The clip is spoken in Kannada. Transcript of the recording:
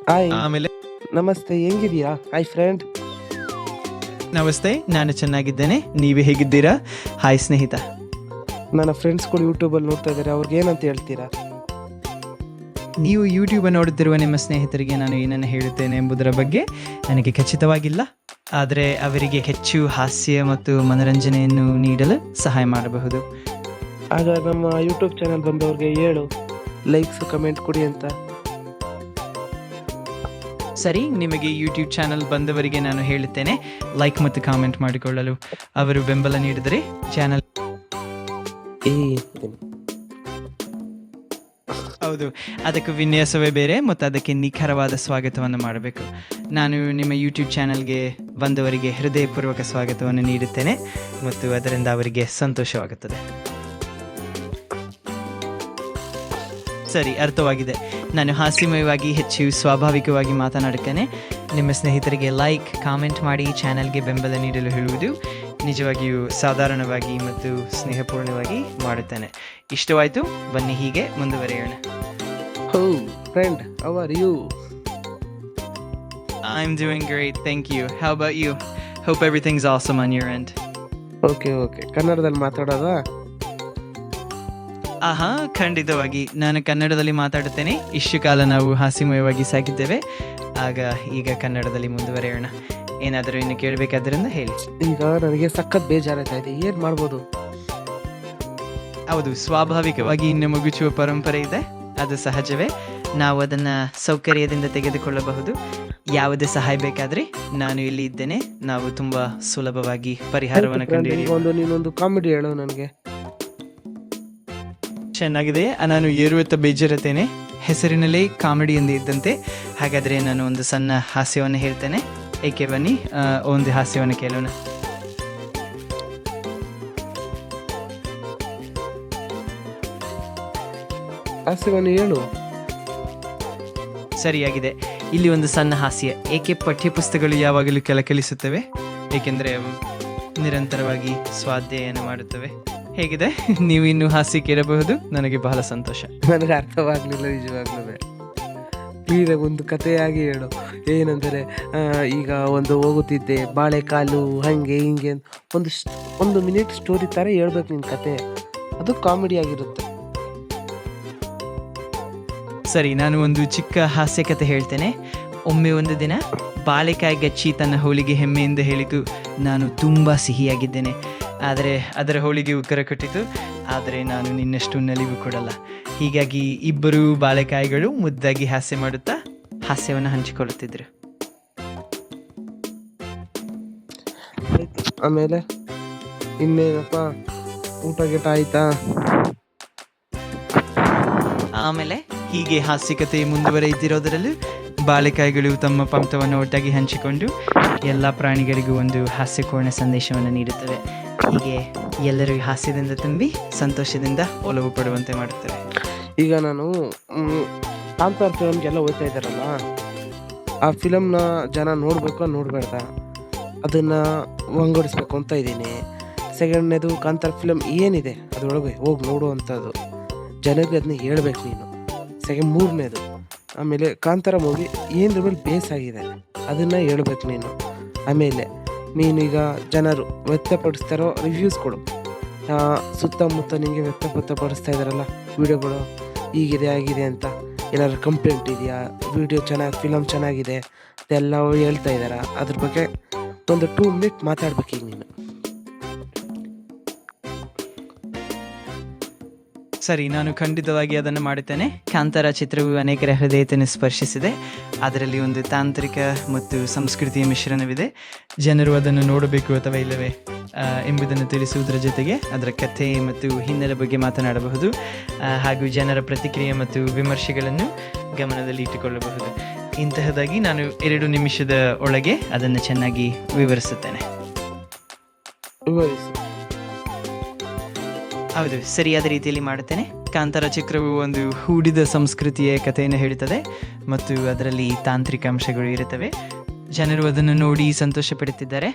ಹಾಯ್, ಆಮೇಲೆ ನಮಸ್ತೆ, ಹೆಂಗಿದ್ಯಾ? Hi friend. ನಮಸ್ತೆ, ನಾನು ಚೆನ್ನಾಗಿದ್ದೇನೆ. ನೀವೇ ಹೇಗಿದ್ದೀರಾ? ಹಾಯ್ ಸ್ನೇಹಿತ. ನನ್ನ ಫ್ರೆಂಡ್ಸ್ಗಳು ಯೂಟ್ಯೂಬಲ್ಲಿ ನೋಡ್ತಾ ಇದ್ದಾರೆ, ಅವ್ರಿಗೆ ಏನಂತ ಹೇಳ್ತೀರಾ? ನೀವು ಯೂಟ್ಯೂಬ್ ನೋಡುತ್ತಿರುವ ನಿಮ್ಮ ಸ್ನೇಹಿತರಿಗೆ ನಾನು ಏನನ್ನು ಹೇಳುತ್ತೇನೆ ಎಂಬುದರ ಬಗ್ಗೆ ನನಗೆ ಖಚಿತವಾಗಿಲ್ಲ, ಆದರೆ ಅವರಿಗೆ ಹೆಚ್ಚು ಹಾಸ್ಯ ಮತ್ತು ಮನರಂಜನೆಯನ್ನು ನೀಡಲು ಸಹಾಯ ಮಾಡಬಹುದು. ಆಗ ನಮ್ಮ ಯೂಟ್ಯೂಬ್ ಚಾನಲ್ ಬಂದವ್ರಿಗೆ ಹೇಳು, ಲೈಕ್ಸ್ ಕಮೆಂಟ್ ಕೊಡಿ ಅಂತ. ಸರಿ, ನಿಮಗೆ ಯೂಟ್ಯೂಬ್ ಚಾನಲ್ ಬಂದವರಿಗೆ ನಾನು ಹೇಳುತ್ತೇನೆ, ಲೈಕ್ ಮತ್ತು ಕಾಮೆಂಟ್ ಮಾಡಿಕೊಳ್ಳಲು. ಅವರು ಬೆಂಬಲ ನೀಡಿದರೆ ಚಾನಲ್ ಹೌದು, ಅದಕ್ಕೆ ವಿನ್ಯಾಸವೇ ಬೇರೆ ಮತ್ತು ಅದಕ್ಕೆ ನಿಖರವಾದ ಸ್ವಾಗತವನ್ನು ಮಾಡಬೇಕು. ನಾನು ನಿಮ್ಮ ಯೂಟ್ಯೂಬ್ ಚಾನಲ್ಗೆ ಬಂದವರಿಗೆ ಹೃದಯಪೂರ್ವಕ ಸ್ವಾಗತವನ್ನು ನೀಡುತ್ತೇನೆ ಮತ್ತು ಅದರಿಂದ ಅವರಿಗೆ ಸಂತೋಷವಾಗುತ್ತದೆ. ಸರಿ, ಅರ್ಥವಾಗಿದೆ. ನಾನು ಹಾಸ್ಯಮಯವಾಗಿ ಹೆಚ್ಚು ಸ್ವಾಭಾವಿಕವಾಗಿ ಮಾತನಾಡುತ್ತೇನೆ. ನಿಮ್ಮ ಸ್ನೇಹಿತರಿಗೆ ಲೈಕ್ ಕಾಮೆಂಟ್ ಮಾಡಿ ಚಾನಲ್ಗೆ ಬೆಂಬಲ ನೀಡಲು ಹೇಳುವುದು ನಿಜವಾಗಿಯೂ ಸಾಧಾರಣವಾಗಿ ಮತ್ತು ಸ್ನೇಹಪೂರ್ಣವಾಗಿ ಮಾಡುತ್ತೇನೆ. ಇಷ್ಟವಾಯಿತು, ಬನ್ನಿ ಹೀಗೆ ಮುಂದುವರಿಯೋಣ. Oh friend, how are you? I'm doing great, thank you. How about you? Hope everything's awesome on your end. Okay, ಕನ್ನಡದಲ್ಲಿ ಮಾತಾಡೋದಾ? ಆಹಾ, ಖಂಡಿತವಾಗಿ ನಾನು ಕನ್ನಡದಲ್ಲಿ ಮಾತಾಡುತ್ತೇನೆ. ಇಷ್ಟು ಕಾಲ ನಾವು ಹಾಸ್ಯಮಯವಾಗಿ ಸಾಗಿದ್ದೇವೆ, ಈಗ ಕನ್ನಡದಲ್ಲಿ ಮುಂದುವರೆಯೋಣ. ಏನಾದರೂ ಇನ್ನು ಕೇಳಬೇಕಾದ್ರಿಂದ ಹೇಳಿ. ಈಗ ನನಗೆ ಸಖತ್ ಬೇಜಾರಾಗ್ತಾ ಇದೆ, ಏನು ಮಾಡ್ಬೋದು? ಹೌದು, ಸ್ವಾಭಾವಿಕವಾಗಿ ಇನ್ನು ಮುಗಿಸುವ ಪರಂಪರೆ ಇದೆ, ಅದು ಸಹಜವೇ. ನಾವು ಅದನ್ನು ಸೌಕರ್ಯದಿಂದ ತೆಗೆದುಕೊಳ್ಳಬಹುದು. ಯಾವುದೇ ಸಹಾಯ ಬೇಕಾದರೆ ನಾನು ಇಲ್ಲಿ ಇದ್ದೇನೆ. ನಾವು ತುಂಬ ಸುಲಭವಾಗಿ ಪರಿಹಾರವನ್ನು ಕಂಡುಹಿಡಿಯಬಹುದು. ನೀನೊಂದು ಕಾಮಿಡಿ ಹೇಳು ನನಗೆ. ಚೆನ್ನಾಗಿದೆ. ನಾನು ಏರುವೆತ್ತ ಬೇಜಾರುತ್ತೇನೆ ಹೆಸರಿನಲ್ಲೇ ಕಾಮಿಡಿ ಎಂದು ಇದ್ದಂತೆ. ಹಾಗಾದರೆ ನಾನು ಒಂದು ಸಣ್ಣ ಹಾಸ್ಯವನ್ನು ಹೇಳ್ತೇನೆ. ಏಕೆ, ಬನ್ನಿ ಒಂದು ಹಾಸ್ಯವನ್ನು ಕೇಳೋಣ. ಹಾಸ್ಯವನ್ನು ಹೇಳು. ಸರಿಯಾಗಿದೆ. ಇಲ್ಲಿ ಒಂದು ಸಣ್ಣ ಹಾಸ್ಯ. ಏಕೆ ಪಠ್ಯಪುಸ್ತಕಗಳು ಯಾವಾಗಲೂ ಕಲಕಲಿಸುತ್ತವೆ? ಏಕೆಂದರೆ ಅವು ನಿರಂತರವಾಗಿ ಸ್ವಾಧ್ಯಾಯನ ಮಾಡುತ್ತವೆ. ಹೇಗಿದೆ? ನೀವು ಇನ್ನೂ ಹಾಸ್ಯ ಕೇಳಬಹುದು. ನನಗೆ ಬಹಳ ಸಂತೋಷ. ನನಗೆ ಅರ್ಥವಾಗಲಿಲ್ಲ ನಿಜವಾಗ್ಲೂ. ಕ್ಲೀನಾಗಿ ಒಂದು ಕಥೆಯಾಗಿ ಹೇಳು. ಏನಂದರೆ, ಈಗ ಒಂದು ಹೋಗುತ್ತಿದ್ದೆ, ಬಾಳೆಕಾಲು ಹಾಗೆ ಹಿಂಗೆ ಒಂದು ಮಿನಿಟ್ ಸ್ಟೋರಿ ಥರ ಹೇಳ್ಬೇಕು ನಿನ್ನ ಕತೆ. ಅದು ಕಾಮಿಡಿ ಆಗಿರುತ್ತೆ. ಸರಿ, ನಾನು ಒಂದು ಚಿಕ್ಕ ಹಾಸ್ಯ ಕಥೆ ಹೇಳ್ತೇನೆ. ಒಮ್ಮೆ ಒಂದು ದಿನ ಬಾಳೆಕಾಯಿ ಗಚ್ಚಿ ತನ್ನ ಹೋಳಿಗೆ ಹೆಮ್ಮೆಯಿಂದ ಹೇಳಿತು, ನಾನು ತುಂಬ ಸಿಹಿಯಾಗಿದ್ದೇನೆ. ಆದರೆ ಅದರ ಹೋಳಿಗೆ ಉಕ್ಕರ ಕೊಟ್ಟಿತು, ಆದರೆ ನಾನು ನಿನ್ನಷ್ಟು ನಲಿವು ಕೊಡಲ್ಲ. ಹೀಗಾಗಿ ಇಬ್ಬರು ಬಾಳೆಕಾಯಿಗಳು ಮುದ್ದಾಗಿ ಹಾಸ್ಯ ಮಾಡುತ್ತಾ ಹಾಸ್ಯವನ್ನು ಹಂಚಿಕೊಳ್ಳುತ್ತಿದ್ದರು. ಆಮೇಲೆ ಇನ್ನೇನಪ್ಪ, ಊಟ ಗೀಟ ಆಯ್ತಾ? ಆಮೇಲೆ ಹೀಗೆ ಹಾಸ್ಯಕತೆ ಮುಂದುವರೆಯುತ್ತಿರೋದರಲ್ಲೂ ಬಾಳೆಕಾಯಿಗಳು ತಮ್ಮ ಪಂಕ್ತವನ್ನು ಒಟ್ಟಾಗಿ ಹಂಚಿಕೊಂಡು ಎಲ್ಲ ಪ್ರಾಣಿಗಳಿಗೂ ಒಂದು ಹಾಸ್ಯಪೂರ್ಣ ಸಂದೇಶವನ್ನು ನೀಡುತ್ತವೆ. ಹೀಗೆ ಎಲ್ಲರೂ ಹಾಸ್ಯದಿಂದ ತುಂಬಿ ಸಂತೋಷದಿಂದ ಒಲವು ಪಡುವಂತೆ ಮಾಡುತ್ತವೆ. ಈಗ ನಾನು ಕಾಂತಾರ ಫಿಲಮ್ಗೆಲ್ಲ ಹೋಗ್ತಾ ಇದ್ದಾರಲ್ಲ, ಆ ಫಿಲಮ್ನ ಜನ ನೋಡಬೇಕು ನೋಡಬೇಡ್ದ, ಅದನ್ನು ಒಂಗಡಿಸ್ಬೇಕು ಅಂತ ಇದ್ದೀನಿ. ಸೆಕೆಂಡ್ನೇದು, ಕಾಂತಾರ ಫಿಲಮ್ ಏನಿದೆ ಅದರೊಳಗೆ ಹೋಗಿ ನೋಡುವಂಥದ್ದು ಜನರಿಗೆ ಅದನ್ನ ಹೇಳ್ಬೇಕು ನೀನು. ಮೂರನೇದು, ಆಮೇಲೆ ಕಾಂತಾರ ಮೂವಿ ಏನರ ಮೇಲೆ ಬೇಸಾಗಿದೆ ಅದನ್ನು ಹೇಳ್ಬೇಕು ನೀನು. ಆಮೇಲೆ ನೀನೀಗ ಜನರು ವ್ಯಕ್ತಪಡಿಸ್ತಾರೋ ರಿವ್ಯೂಸ್ ಕೊಡು. ಸುತ್ತಮುತ್ತ ನಿಮಗೆ ವ್ಯಕ್ತಪಡಿಸ್ತಾ ಇದ್ದಾರಲ್ಲ ವಿಡಿಯೋಗಳು, ಹೀಗಿದೆ ಆಗಿದೆ ಅಂತ ಏನಾದ್ರು ಕಂಪ್ಲೇಂಟ್ ಇದೆಯಾ, ವಿಡಿಯೋ ಚೆನ್ನಾಗಿ, ಫಿಲಮ್ ಚೆನ್ನಾಗಿದೆ ಅದೆಲ್ಲ ಹೇಳ್ತಾ ಇದ್ದಾರಾ, ಅದ್ರ ಬಗ್ಗೆ ಒಂದು 2 ಮಿನಿಟ್ ಮಾತಾಡ್ಬೇಕು ಈಗ ನೀನು. ಸರಿ, ನಾನು ಖಂಡಿತವಾಗಿ ಅದನ್ನು ಮಾಡುತ್ತೇನೆ. ಕಾಂತಾರ ಚಿತ್ರವು ಅನೇಕರ ಹೃದಯತೆಯನ್ನು ಸ್ಪರ್ಶಿಸಿದೆ. ಅದರಲ್ಲಿ ಒಂದು ತಾಂತ್ರಿಕ ಮತ್ತು ಸಂಸ್ಕೃತಿಯ ಮಿಶ್ರಣವಿದೆ. ಜನರು ಅದನ್ನು ನೋಡಬೇಕು ಅಥವಾ ಇಲ್ಲವೇ ಎಂಬುದನ್ನು ತಿಳಿಸುವುದರ ಜೊತೆಗೆ ಅದರ ಕಥೆ ಮತ್ತು ಹಿನ್ನೆಲೆ ಬಗ್ಗೆ ಮಾತನಾಡಬಹುದು. ಹಾಗೂ ಜನರ ಪ್ರತಿಕ್ರಿಯೆ ಮತ್ತು ವಿಮರ್ಶೆಗಳನ್ನು ಗಮನದಲ್ಲಿ ಇಟ್ಟುಕೊಳ್ಳಬಹುದು. ಇಂತಹದಾಗಿ ನಾನು 2 ನಿಮಿಷದ ಒಳಗೆ ಅದನ್ನು ಚೆನ್ನಾಗಿ ವಿವರಿಸುತ್ತೇನೆ. ಹೌದು, ಸರಿಯಾದ ರೀತಿಯಲ್ಲಿ ಮಾಡುತ್ತೇನೆ. ಕಾಂತಾರ ಚಿತ್ರವು ಒಂದು ಹೂಡಿದ ಸಂಸ್ಕೃತಿಯ ಕಥೆಯನ್ನು ಹೇಳುತ್ತದೆ ಮತ್ತು ಅದರಲ್ಲಿ ತಾಂತ್ರಿಕ ಅಂಶಗಳು ಇರುತ್ತವೆ. ಜನರು ಅದನ್ನು ನೋಡಿ ಸಂತೋಷ ಪಡುತ್ತಿದ್ದಾರೆ.